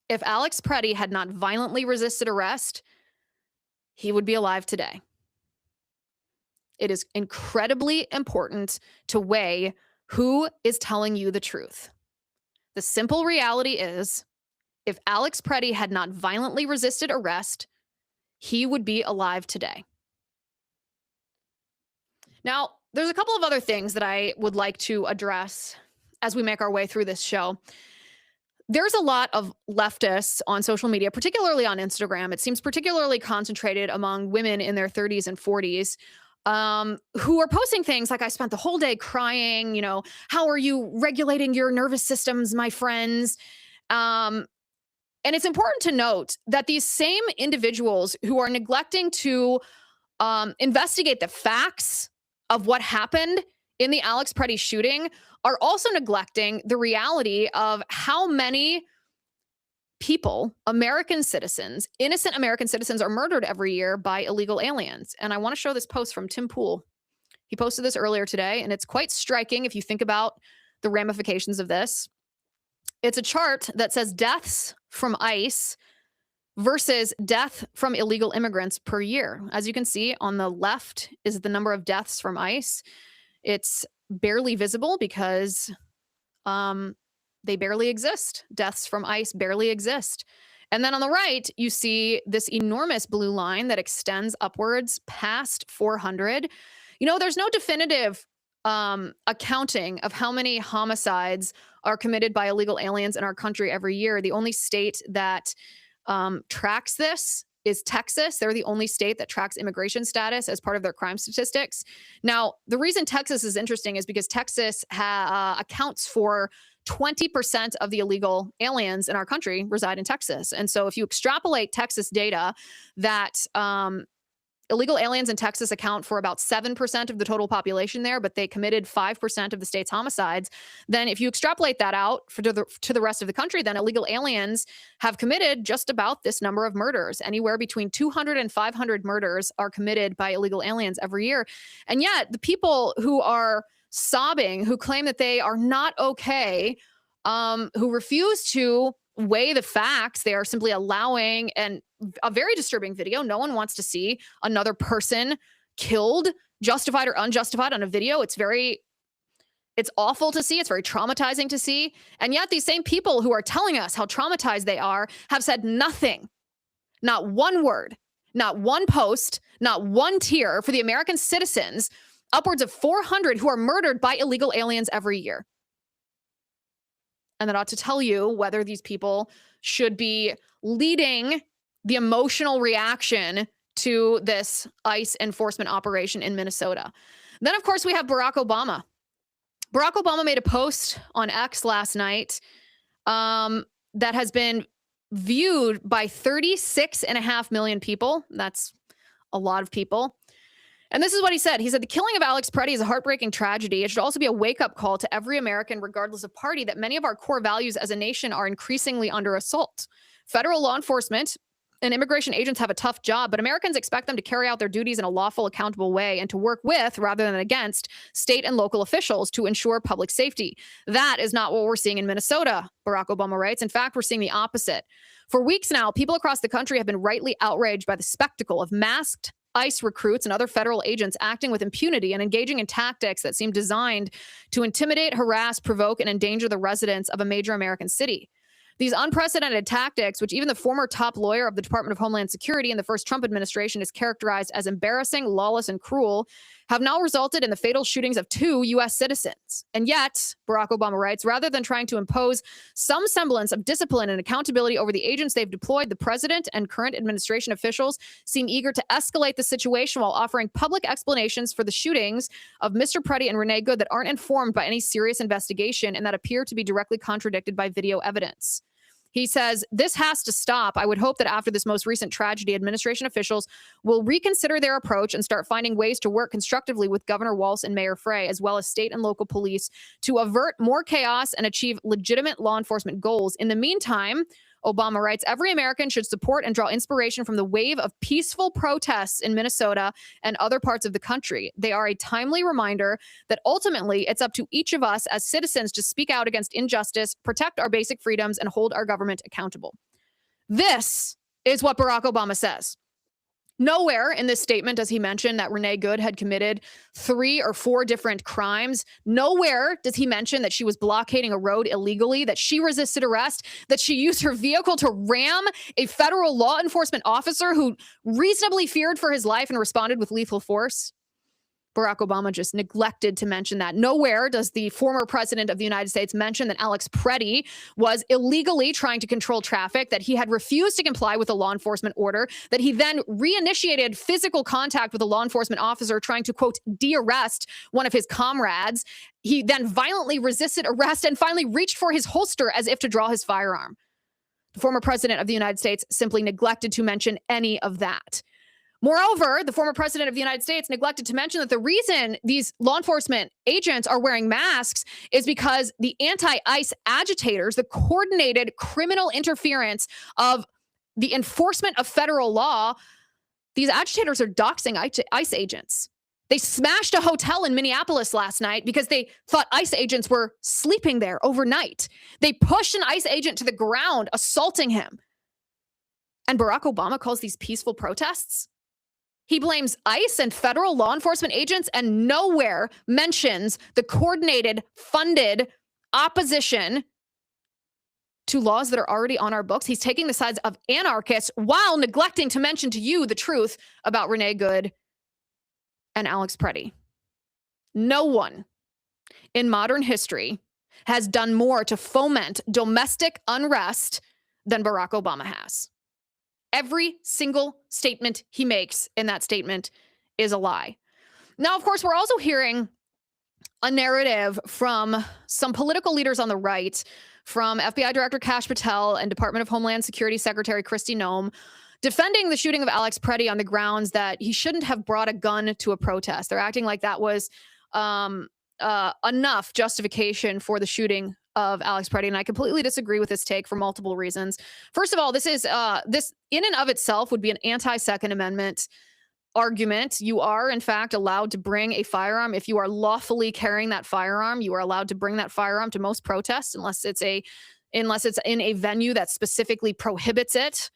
If Alex Pretti had not violently resisted arrest, he would be alive today. It is incredibly important to weigh who is telling you the truth. The simple reality is, if Alex Pretti had not violently resisted arrest, he would be alive today. Now, there's a couple of other things that I would like to address as we make our way through this show. There's a lot of leftists on social media, particularly on Instagram. It seems particularly concentrated among women in their 30s and 40s, who are posting things like, I spent the whole day crying, how are you regulating your nervous systems, my friends? And it's important to note that these same individuals who are neglecting to investigate the facts of what happened in the Alex Pretti shooting are also neglecting the reality of how many people, American citizens, innocent American citizens, are murdered every year by illegal aliens. And I want to show this post from Tim Pool. He posted this earlier today, and it's quite striking if you think about the ramifications of this. It's a chart that says deaths from ICE versus death from illegal immigrants per year. As you can see, on the left is the number of deaths from ICE. It's barely visible because they barely exist. Deaths from ICE barely exist. And then on the right, you see this enormous blue line that extends upwards past 400. There's no definitive accounting of how many homicides are committed by illegal aliens in our country every year. The only state that tracks this is Texas. They're the only state that tracks immigration status as part of their crime statistics. Now, the reason Texas is interesting is because Texas accounts for 20% of the illegal aliens in our country reside in Texas. And so if you extrapolate Texas data, that illegal aliens in Texas account for about 7% of the total population there, but they committed 5% of the state's homicides. Then if you extrapolate that out to the rest of the country, then illegal aliens have committed just about this number of murders. Anywhere between 200 and 500 murders are committed by illegal aliens every year. And yet the people who are sobbing, who claim that they are not okay, who refuse to weigh the facts. They are simply allowing a very disturbing video. No one wants to see another person killed, justified or unjustified, on a video. It's awful to see. It's very traumatizing to see. And yet these same people who are telling us how traumatized they are have said nothing, not one word, not one post, not one tear for the American citizens, upwards of 400 who are murdered by illegal aliens every year. And that ought to tell you whether these people should be leading the emotional reaction to this ICE enforcement operation in Minnesota. Then, of course, we have Barack Obama. Barack Obama made a post on X last night that has been viewed by 36.5 million people. That's a lot of people. And this is what he said. He said, the killing of Alex Pretti is a heartbreaking tragedy. It should also be a wake-up call to every American, regardless of party, that many of our core values as a nation are increasingly under assault. Federal law enforcement and immigration agents have a tough job, but Americans expect them to carry out their duties in a lawful, accountable way and to work with, rather than against, state and local officials to ensure public safety. That is not what we're seeing in Minnesota, Barack Obama writes. In fact, we're seeing the opposite. For weeks now, people across the country have been rightly outraged by the spectacle of masked ICE recruits and other federal agents acting with impunity and engaging in tactics that seem designed to intimidate, harass, provoke, and endanger the residents of a major American city. These unprecedented tactics, which even the former top lawyer of the Department of Homeland Security in the first Trump administration is characterized as embarrassing, lawless, and cruel, have now resulted in the fatal shootings of 2 U.S. citizens. And yet, Barack Obama writes, rather than trying to impose some semblance of discipline and accountability over the agents they've deployed, the president and current administration officials seem eager to escalate the situation while offering public explanations for the shootings of Mr. Pretti and Renee Good that aren't informed by any serious investigation and that appear to be directly contradicted by video evidence. He says, this has to stop. I would hope that after this most recent tragedy, administration officials will reconsider their approach and start finding ways to work constructively with Governor Walz and Mayor Frey, as well as state and local police, to avert more chaos and achieve legitimate law enforcement goals. In the meantime, Obama writes, every American should support and draw inspiration from the wave of peaceful protests in Minnesota and other parts of the country. They are a timely reminder that ultimately it's up to each of us as citizens to speak out against injustice, protect our basic freedoms, and hold our government accountable. This is what Barack Obama says. Nowhere in this statement does he mention that Renee Good had committed 3 or 4 different crimes. Nowhere does he mention that she was blockading a road illegally, that she resisted arrest, that she used her vehicle to ram a federal law enforcement officer who reasonably feared for his life and responded with lethal force. Barack Obama just neglected to mention that. Nowhere does the former president of the United States mention that Alex Pretti was illegally trying to control traffic, that he had refused to comply with a law enforcement order, that he then reinitiated physical contact with a law enforcement officer trying to, quote, de-arrest one of his comrades. He then violently resisted arrest and finally reached for his holster as if to draw his firearm. The former president of the United States simply neglected to mention any of that. Moreover, the former president of the United States neglected to mention that the reason these law enforcement agents are wearing masks is because the anti-ICE agitators, the coordinated criminal interference of the enforcement of federal law, these agitators are doxing ICE agents. They smashed a hotel in Minneapolis last night because they thought ICE agents were sleeping there overnight. They pushed an ICE agent to the ground, assaulting him. And Barack Obama calls these peaceful protests? He blames ICE and federal law enforcement agents and nowhere mentions the coordinated, funded opposition to laws that are already on our books. He's taking the sides of anarchists while neglecting to mention to you the truth about Renee Good and Alex Pretti. No one in modern history has done more to foment domestic unrest than Barack Obama has. Every single statement he makes in that statement is a lie. Now, of course, we're also hearing a narrative from some political leaders on the right, from FBI Director Kash Patel and Department of Homeland Security Secretary Kristi Noem, defending the shooting of Alex Pretti on the grounds that he shouldn't have brought a gun to a protest. They're acting like that was enough justification for the shooting of Alex Pretti, and I completely disagree with this take for multiple reasons. First of all, this in and of itself would be an anti-Second Amendment argument, you are in fact allowed to bring a firearm. If you are lawfully carrying that firearm, you are allowed to bring that firearm to most protests, unless it's in a venue that specifically prohibits it.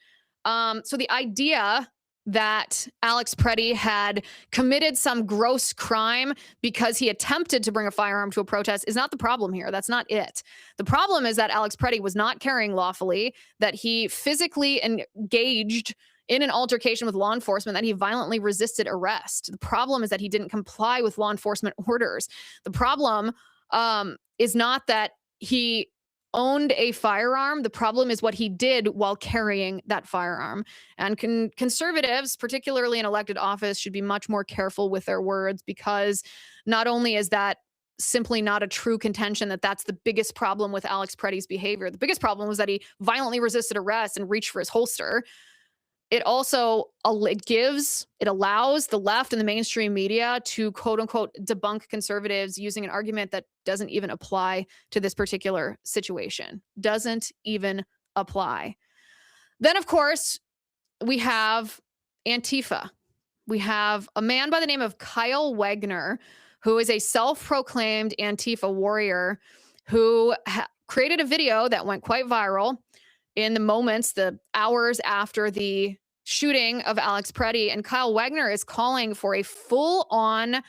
So the idea that Alex Pretti had committed some gross crime because he attempted to bring a firearm to a protest is not the problem here. That's not it. The problem is that Alex Pretti was not carrying lawfully, that he physically engaged in an altercation with law enforcement, that he violently resisted arrest. The problem is that he didn't comply with law enforcement orders. The problem is not that he owned a firearm. The problem is what he did while carrying that firearm. And conservatives, particularly in elected office, should be much more careful with their words, because not only is that simply not a true contention that that's the biggest problem with Alex Pretti's behavior. The biggest problem was that he violently resisted arrest and reached for his holster. It also it allows the left and the mainstream media to quote unquote debunk conservatives using an argument that doesn't even apply to this particular situation. Doesn't even apply. Then, of course, we have Antifa. We have a man by the name of Kyle Wagner, who is a self-proclaimed Antifa warrior who created a video that went quite viral in the hours after the shooting of Alex Pretti. And Kyle Wagner is calling for a full-on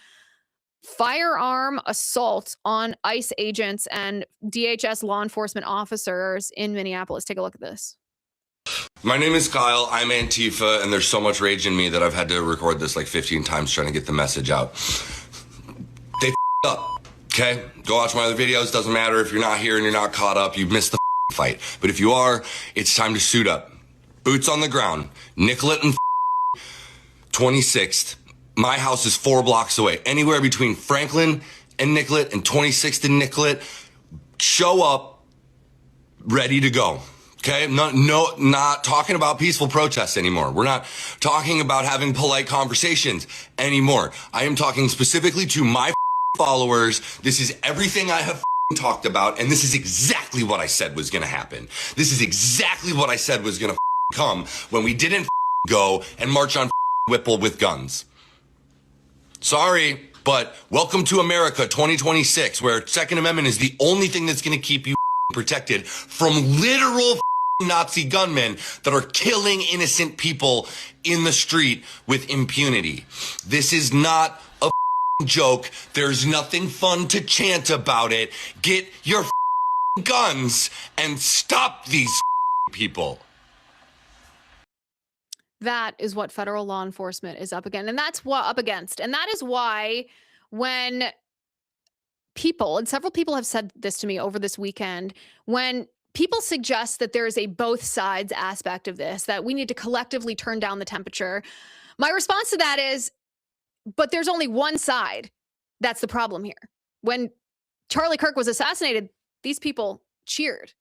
firearm assault on ICE agents and DHS law enforcement officers in Minneapolis. Take a look at this. My name is Kyle. I'm Antifa, and there's so much rage in me that I've had to record this like 15 times trying to get the message out. They up, okay? Go watch my other videos. Doesn't matter if you're not here and you're not caught up. You missed the fight. But if you are, it's time to suit up. Boots on the ground. Nicollet and 26th. My house is 4 blocks away. Anywhere between Franklin and Nicollet and 26th and Nicollet. Show up, ready to go. Okay, not talking about peaceful protests anymore. We're not talking about having polite conversations anymore. I am talking specifically to my followers. This is everything I have talked about, and this is exactly what I said was going to happen. This is exactly what I said was going to come when we didn't go and march on Whipple with guns. Sorry, but welcome to America 2026, where Second Amendment is the only thing that's going to keep you protected from literal Nazi gunmen that are killing innocent people in the street with impunity. This is not a joke. There's nothing fun to chant about it. Get your guns and stop these people. That is what federal law enforcement is up against. And that's what up against. And that is why when people, and several people have said this to me over this weekend, when people suggest that there is a both sides aspect of this, that we need to collectively turn down the temperature, my response to that is, but there's only one side. That's the problem here. When Charlie Kirk was assassinated, these people cheered.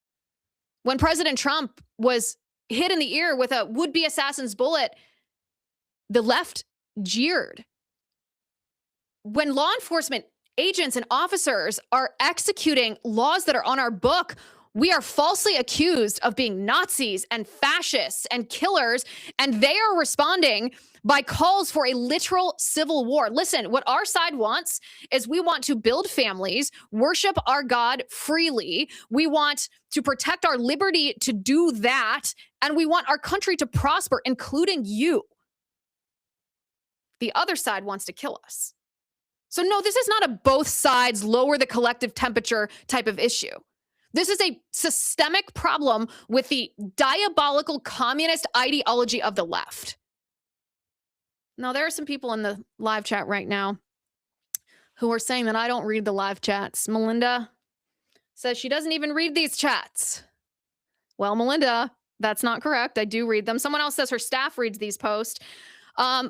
When President Trump was hit in the ear with a would-be assassin's bullet, the left jeered. When law enforcement agents and officers are executing laws that are on our book, we are falsely accused of being Nazis and fascists and killers, and they are responding by calls for a literal civil war. Listen, what our side wants is we want to build families, worship our God freely. We want to protect our liberty to do that, and we want our country to prosper, including you. The other side wants to kill us. So no, this is not a both sides lower the collective temperature type of issue. This is a systemic problem with the diabolical communist ideology of the left. Now, there are some people in the live chat right now who are saying that I don't read the live chats. Melinda says she doesn't even read these chats. Well, Melinda, that's not correct. I do read them. Someone else says her staff reads these posts.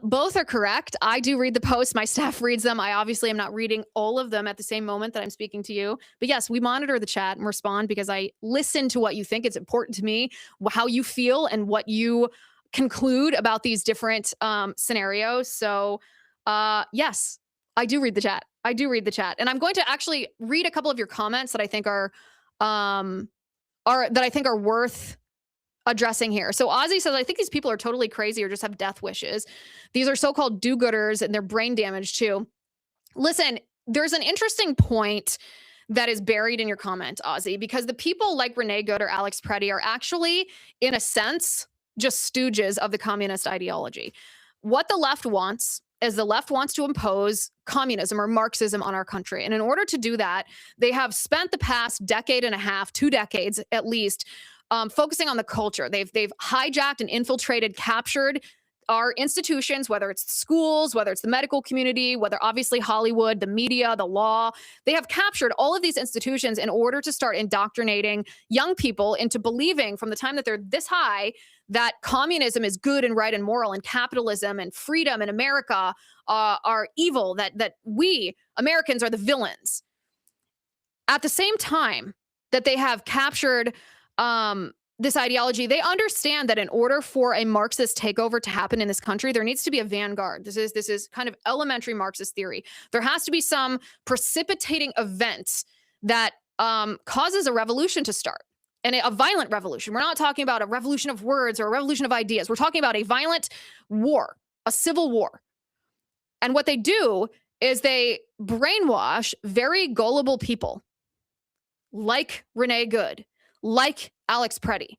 Both are correct. I do read the posts. My staff reads them. I obviously am not reading all of them at the same moment that I'm speaking to you. But yes, we monitor the chat and respond because I listen to what you think. It's important to me, how you feel and what you conclude about these different scenarios. So yes, I do read the chat. I do read the chat. And I'm going to actually read a couple of your comments that I think are worth addressing here. So Ozzy says, I think these people are totally crazy or just have death wishes. These are so-called do-gooders and they're brain damaged too. Listen, there's an interesting point that is buried in your comment, Ozzy, because the people like Renee Good or Alex Pretti are actually, in a sense, just stooges of the communist ideology. What the left wants is the left wants to impose communism or Marxism on our country. And in order to do that, they have spent the past decade and a half, 2 decades at least, focusing on the culture. They've hijacked and infiltrated, captured our institutions, whether it's schools, whether it's the medical community, whether obviously Hollywood, the media, the law. They have captured all of these institutions in order to start indoctrinating young people into believing from the time that they're this high that communism is good and right and moral, and capitalism and freedom in America are evil, that we Americans are the villains. At the same time that they have captured this ideology, they understand that in order for a Marxist takeover to happen in this country, there needs to be a vanguard. This is kind of elementary Marxist theory. There has to be some precipitating event that causes a revolution to start, and a violent revolution. We're not talking about a revolution of words or a revolution of ideas. We're talking about a violent war, a civil war. And what they do is they brainwash very gullible people like Renee Good, like Alex Pretti.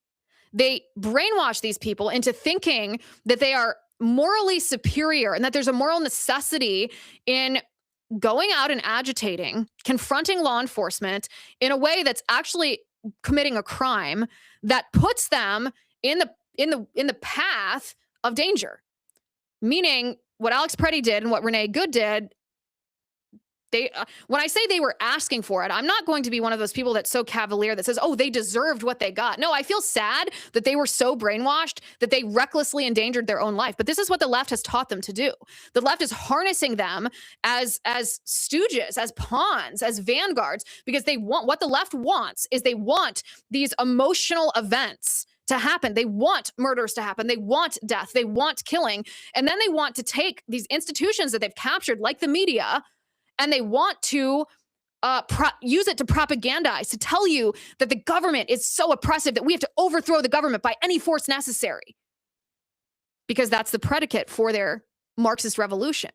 They brainwash these people into thinking that they are morally superior and that there's a moral necessity in going out and agitating, confronting law enforcement in a way that's actually committing a crime that puts them in the path of danger. Meaning what Alex Pretti did and what Renee Good did, when I say they were asking for it, I'm not going to be one of those people that's so cavalier that says, oh, they deserved what they got. No, I feel sad that they were so brainwashed that they recklessly endangered their own life. But this is what the left has taught them to do. The left is harnessing them as stooges, as pawns, as vanguards, because they want, what the left wants is they want these emotional events to happen. They want murders to happen. They want death. They want killing. And then they want to take these institutions that they've captured, like the media, and they want to use it to propagandize, to tell you that the government is so oppressive that we have to overthrow the government by any force necessary. Because that's the predicate for their Marxist revolution.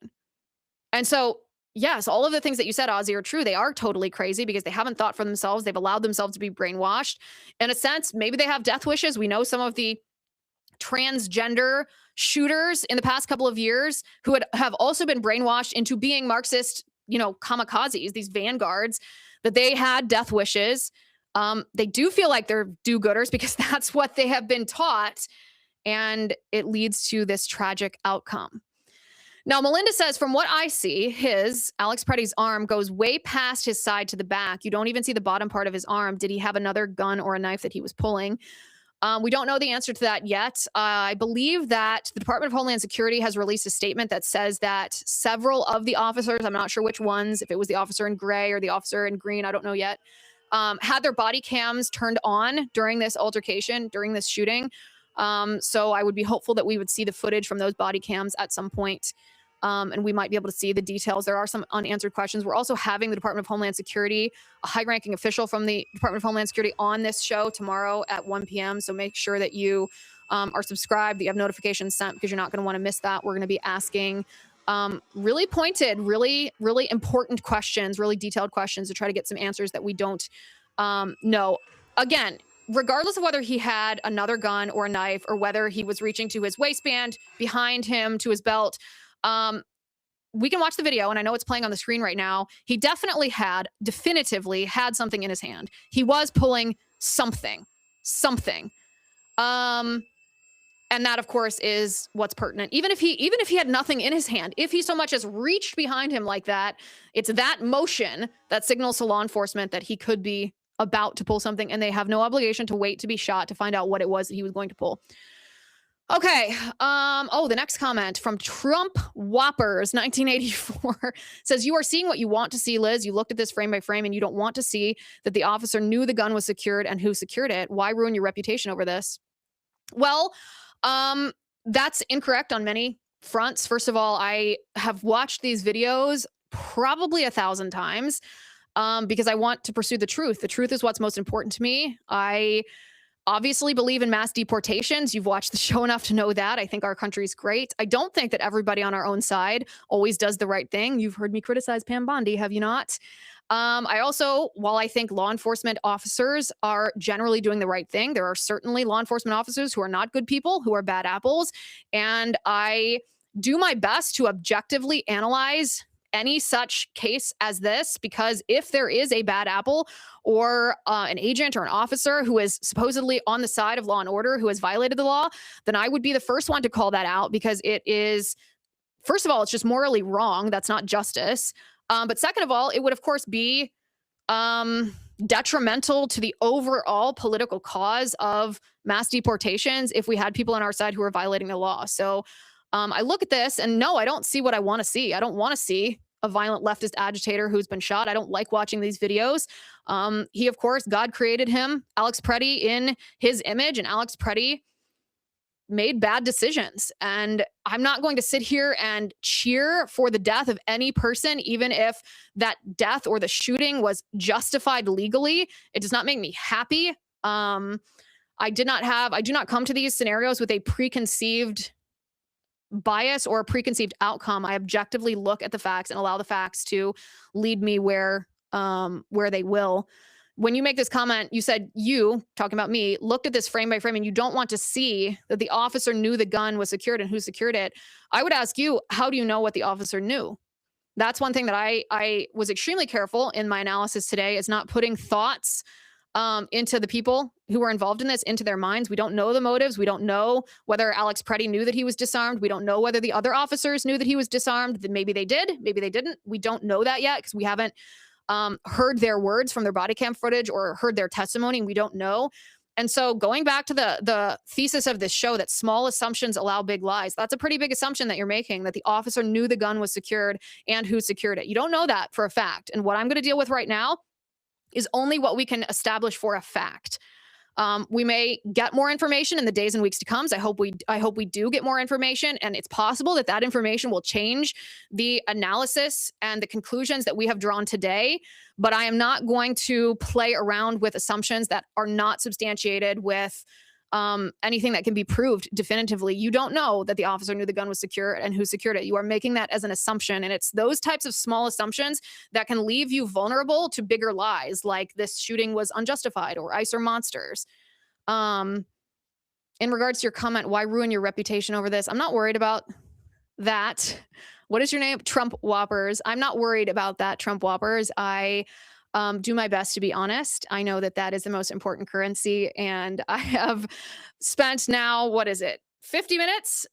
And so, yes, all of the things that you said, Ozzy, are true. They are totally crazy because they haven't thought for themselves. They've allowed themselves to be brainwashed. In a sense, maybe they have death wishes. We know some of the transgender shooters in the past couple of years who have also been brainwashed into being Marxist, kamikazes, these vanguards, that they had death wishes. They do feel like they're do-gooders because that's what they have been taught, and it leads to this tragic outcome. Now, Melinda says, from what I see, Alex Pretti's arm goes way past his side to the back. You don't even see the bottom part of his arm. Did he have another gun or a knife that he was pulling? We don't know the answer to that yet. I believe that the Department of Homeland Security has released a statement that says that several of the officers, I'm not sure which ones, if it was the officer in gray or the officer in green, I don't know yet, had their body cams turned on during this altercation, during this shooting. So I would be hopeful that we would see the footage from those body cams at some point. And we might be able to see the details. There are some unanswered questions. We're also having the Department of Homeland Security, a high-ranking official from the Department of Homeland Security, on this show tomorrow at 1 p.m. So make sure that you are subscribed, that you have notifications sent, because you're not going to want to miss that. We're going to be asking really pointed, really, really important questions, really detailed questions to try to get some answers that we don't know. Again, regardless of whether he had another gun or a knife, or whether he was reaching to his waistband, behind him, to his belt, we can watch the video, and I know it's playing on the screen right now. He definitively had something in his hand. He was pulling something. And that, of course, is what's pertinent. Even if he had nothing in his hand, if he so much as reached behind him like that, it's that motion that signals to law enforcement that he could be about to pull something, and they have no obligation to wait to be shot to find out what it was that he was going to pull. Okay. The next comment from Trump Whoppers 1984 says, you are seeing what you want to see, Liz. You looked at this frame by frame and you don't want to see that the officer knew the gun was secured and who secured it. Why ruin your reputation over this? Well, that's incorrect on many fronts. First of all, I have watched these videos probably 1,000 times because I want to pursue the truth. The truth is what's most important to me. obviously believe in mass deportations. You've watched the show enough to know that. I think our country's great. I don't think that everybody on our own side always does the right thing. You've heard me criticize Pam Bondi, have you not? I also, while I think law enforcement officers are generally doing the right thing, there are certainly law enforcement officers who are not good people, who are bad apples. And I do my best to objectively analyze any such case as this, because if there is a bad apple or an agent or an officer who is supposedly on the side of law and order who has violated the law, then I would be the first one to call that out, because it is, first of all, it's just morally wrong. That's not justice. But second of all, it would, of course, be detrimental to the overall political cause of mass deportations if we had people on our side who are violating the law. So I look at this and no, I don't see what I want to see. I don't want to see a violent leftist agitator who's been shot. I don't like watching these videos. He, of course, God created him, Alex Pretti, in his image, and Alex Pretti made bad decisions. And I'm not going to sit here and cheer for the death of any person, even if that death or the shooting was justified legally. It does not make me happy. I do not come to these scenarios with a preconceived bias or a preconceived outcome. I objectively look at the facts and allow the facts to lead me where they will. When you make this comment, you said, you, talking about me, looked at this frame by frame and you don't want to see that the officer knew the gun was secured and who secured it. I would ask you, how do you know what the officer knew? That's one thing that I was extremely careful in my analysis today, is not putting thoughts into the people who were involved in this, into their minds. We don't know the motives. We don't know whether Alex Pretti knew that he was disarmed. We don't know whether the other officers knew that he was disarmed. Maybe they did, maybe they didn't. We don't know that yet because we haven't heard their words from their body cam footage or heard their testimony. We don't know. And so going back to the thesis of this show, that small assumptions allow big lies, that's a pretty big assumption that you're making, that the officer knew the gun was secured and who secured it. You don't know that for a fact. And what I'm going to deal with right now is only what we can establish for a fact. We may get more information in the days and weeks to come. I hope we do get more information, and it's possible that that information will change the analysis and the conclusions that we have drawn today. But I am not going to play around with assumptions that are not substantiated with anything that can be proved definitively. You don't know that the officer knew the gun was secure and who secured it. You are making that as an assumption, and it's those types of small assumptions that can leave you vulnerable to bigger lies, like this shooting was unjustified or ICE are monsters. In regards to your comment, why ruin your reputation over this? I'm not worried about that. What is your name? Trump Whoppers. I'm not worried about that, Trump Whoppers. I do my best to be honest. I know that that is the most important currency. And I have spent now, what is it, 50 minutes?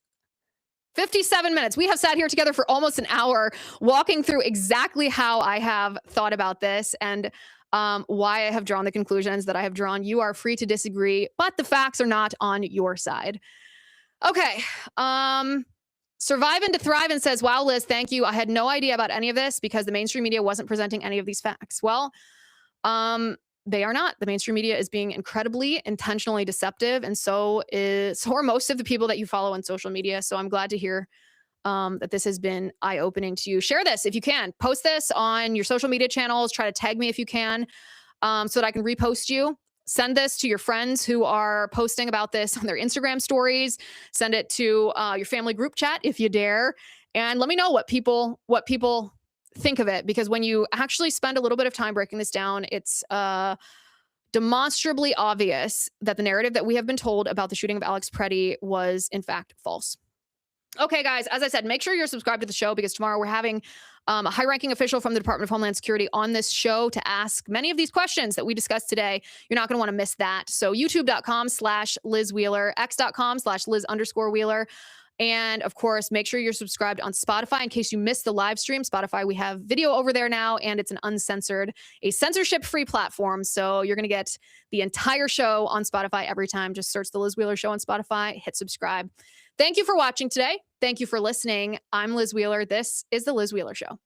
57 minutes. We have sat here together for almost an hour walking through exactly how I have thought about this and why I have drawn the conclusions that I have drawn. You are free to disagree, but the facts are not on your side. Okay. Survive and to Thrive and says, wow, Liz, thank you. I had no idea about any of this because the mainstream media wasn't presenting any of these facts. Well, they are not. The mainstream media is being incredibly intentionally deceptive, and so are most of the people that you follow on social media. So I'm glad to hear that this has been eye-opening to you. Share this if you can. Post this on your social media channels. Try to tag me if you can, so that I can repost you. Send this to your friends who are posting about this on their Instagram stories. Send it to your family group chat if you dare. And let me know what people think of it. Because when you actually spend a little bit of time breaking this down, it's demonstrably obvious that the narrative that we have been told about the shooting of Alex Pretti was in fact false. Okay, guys, as I said, make sure you're subscribed to the show because tomorrow we're having a high-ranking official from the Department of Homeland Security on this show to ask many of these questions that we discussed today. You're not going to want to miss that. So youtube.com/Liz Wheeler, x.com/Liz_Wheeler. And of course, make sure you're subscribed on Spotify in case you missed the live stream. Spotify, we have video over there now, and it's a censorship-free platform. So you're going to get the entire show on Spotify every time. Just search the Liz Wheeler Show on Spotify, hit subscribe. Thank you for watching today. Thank you for listening. I'm Liz Wheeler. This is the Liz Wheeler Show.